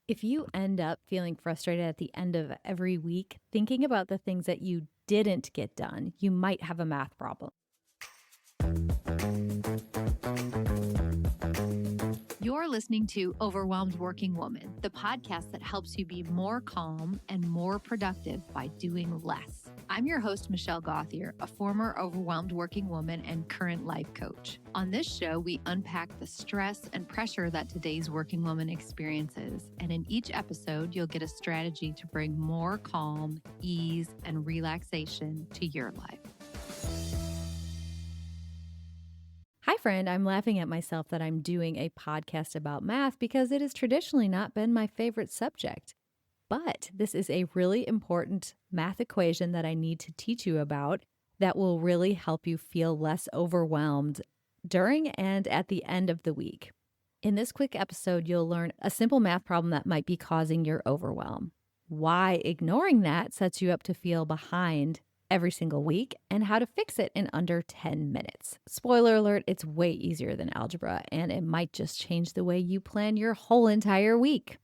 If you end up feeling frustrated at the end of every week, thinking about the things that you didn't get done, you might have a math problem. You're listening to Overwhelmed Working Woman, the podcast that helps you be more calm and more productive by doing less. I'm your host, Michelle Gauthier, a former overwhelmed working woman and current life coach. On this show, we unpack the stress and pressure that today's working woman experiences. And in each episode, you'll get a strategy to bring more calm, ease, and relaxation to your life. Hi, friend. I'm laughing at myself that I'm doing a podcast about math because it has traditionally not been my favorite subject. But this is a really important math equation that I need to teach you about that will really help you feel less overwhelmed during and at the end of the week. In this quick episode, you'll learn a simple math problem that might be causing your overwhelm, why ignoring that sets you up to feel behind every single week, and how to fix it in under 10 minutes. Spoiler alert, it's way easier than algebra, and it might just change the way you plan your whole entire week.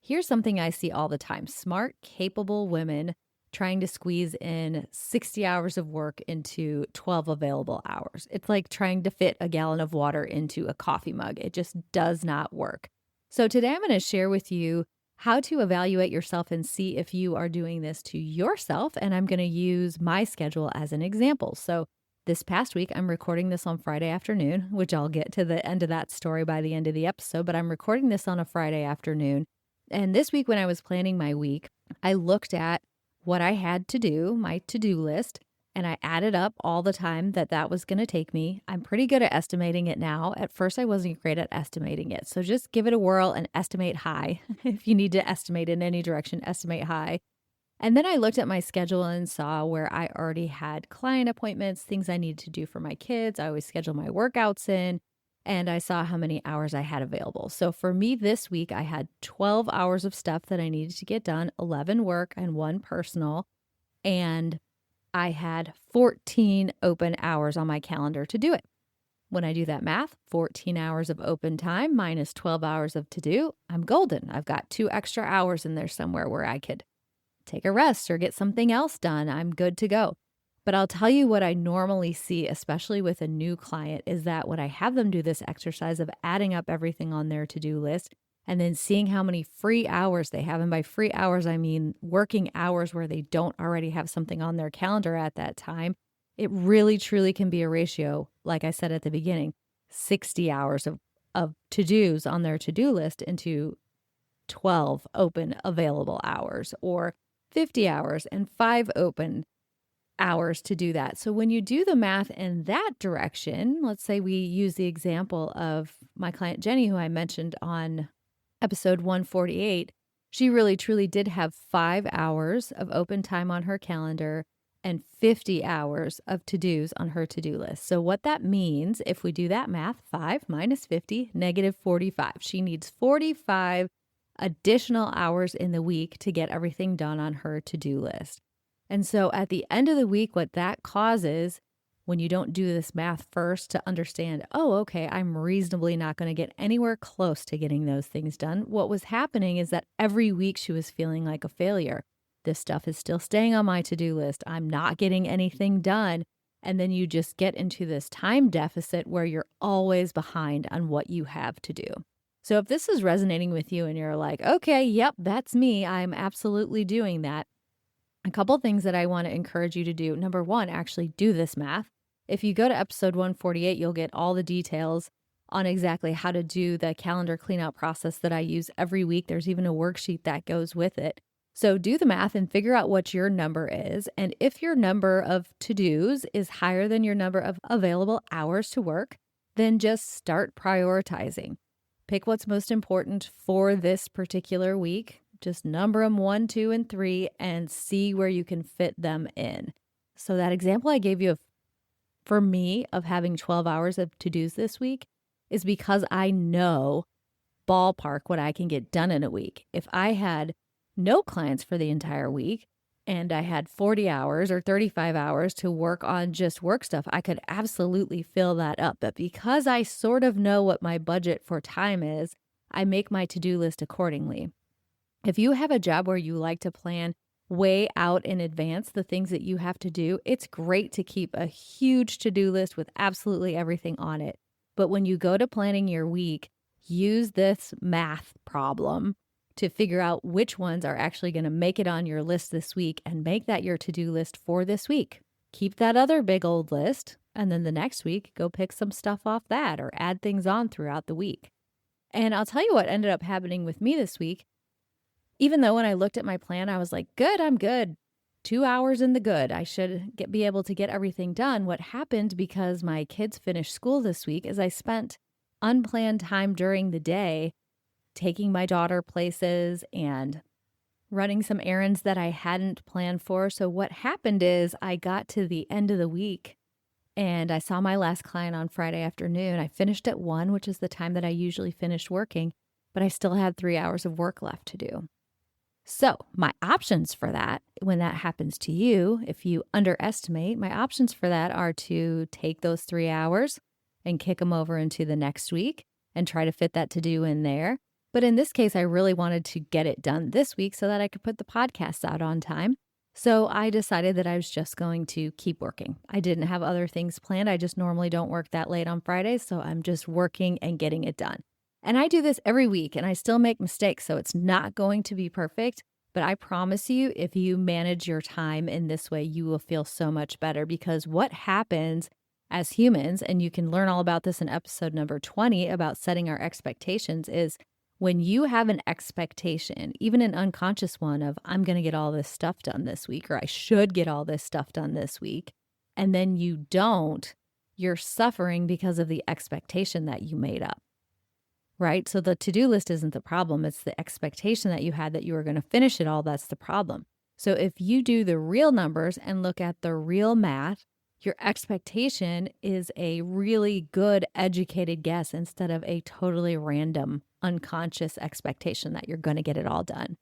Here's something I see all the time: smart, capable women trying to squeeze in 60 hours of work into 12 available hours. It's like trying to fit a gallon of water into a coffee mug. It just does not work. So today I'm going to share with you how to evaluate yourself and see if you are doing this to yourself. And I'm going to use my schedule as an example. So this past week, I'm recording this on Friday afternoon, which I'll get to the end of that story by the end of the episode, but I'm recording this on a Friday afternoon. And this week, when I was planning my week, I looked at what I had to do, my to-do list, and I added up all the time that was going to take me. I'm pretty good at estimating it now. At first, I wasn't great at estimating it. So just give it a whirl and estimate high. If you need to estimate in any direction, estimate high. And then I looked at my schedule and saw where I already had client appointments, things I needed to do for my kids. I always schedule my workouts in, and I saw how many hours I had available. So for me this week, I had 12 hours of stuff that I needed to get done, 11 work and 1 personal. And I had 14 open hours on my calendar to do it. When I do that math, 14 hours of open time minus 12 hours of to do, I'm golden. I've got 2 extra hours in there somewhere where I could take a rest or get something else done. I'm good to go. But I'll tell you what I normally see, especially with a new client, is that when I have them do this exercise of adding up everything on their to-do list and then seeing how many free hours they have, and by free hours, I mean working hours where they don't already have something on their calendar at that time, it really truly can be a ratio, like I said at the beginning, 60 hours of to-dos on their to-do list into 12 open available hours, or 50 hours and 5 open hours to do that. So when you do the math in that direction, let's say we use the example of my client Jenny, who I mentioned on episode 148, she really truly did have 5 hours of open time on her calendar and 50 hours of to-dos on her to-do list. So what that means, if we do that math, 5 minus 50, negative 45. She needs 45 additional hours in the week to get everything done on her to-do list. And so at the end of the week, what that causes when you don't do this math first to understand, oh, okay, I'm reasonably not going to get anywhere close to getting those things done. What was happening is that every week she was feeling like a failure. This stuff is still staying on my to-do list. I'm not getting anything done. And then you just get into this time deficit where you're always behind on what you have to do. So if this is resonating with you and you're like, okay, yep, that's me, I'm absolutely doing that. A couple things that I want to encourage you to do. Number one, actually do this math. If you go to episode 148, you'll get all the details on exactly how to do the calendar cleanout process that I use every week. There's even a worksheet that goes with it. So do the math and figure out what your number is. And if your number of to-dos is higher than your number of available hours to work, then just start prioritizing. Pick what's most important for this particular week. Just number them 1, 2, and 3 and see where you can fit them in. So that example I gave you for me of having 12 hours of to-dos this week is because I know ballpark what I can get done in a week. If I had no clients for the entire week and I had 40 hours or 35 hours to work on just work stuff, I could absolutely fill that up. But because I sort of know what my budget for time is, I make my to-do list accordingly. If you have a job where you like to plan way out in advance the things that you have to do, it's great to keep a huge to-do list with absolutely everything on it. But when you go to planning your week, use this math problem to figure out which ones are actually going to make it on your list this week and make that your to-do list for this week. Keep that other big old list, and then the next week, go pick some stuff off that or add things on throughout the week. And I'll tell you what ended up happening with me this week. Even though when I looked at my plan, I was like, good, I'm good. 2 hours in the good. I should be able to get everything done. What happened because my kids finished school this week is I spent unplanned time during the day taking my daughter places and running some errands that I hadn't planned for. So what happened is I got to the end of the week and I saw my last client on Friday afternoon. I finished at 1, which is the time that I usually finish working, but I still had 3 hours of work left to do. So my options for that, when that happens to you, if you underestimate, my options for that are to take those 3 hours and kick them over into the next week and try to fit that to do in there. But in this case, I really wanted to get it done this week so that I could put the podcast out on time. So I decided that I was just going to keep working. I didn't have other things planned. I just normally don't work that late on Fridays. So I'm just working and getting it done. And I do this every week and I still make mistakes. So it's not going to be perfect. But I promise you, if you manage your time in this way, you will feel so much better, because what happens as humans, and you can learn all about this in episode number 20 about setting our expectations, is when you have an expectation, even an unconscious one of, I'm going to get all this stuff done this week, or I should get all this stuff done this week, and then you don't, you're suffering because of the expectation that you made up. Right? So the to-do list isn't the problem. It's the expectation that you had that you were going to finish it all. That's the problem. So if you do the real numbers and look at the real math, your expectation is a really good educated guess instead of a totally random unconscious expectation that you're going to get it all done.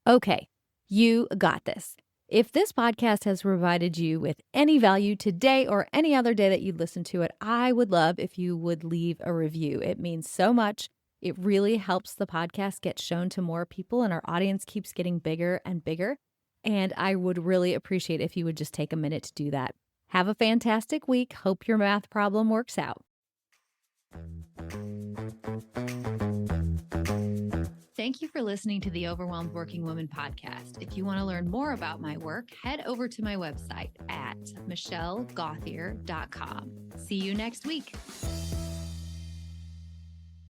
Okay, you got this. If this podcast has provided you with any value today or any other day that you listen to it, I would love if you would leave a review. It means so much. It really helps the podcast get shown to more people, and our audience keeps getting bigger and bigger. And I would really appreciate if you would just take a minute to do that. Have a fantastic week. Hope your math problem works out. Thank you for listening to the Overwhelmed Working Woman podcast. If you want to learn more about my work, head over to my website at michellegothier.com. See you next week.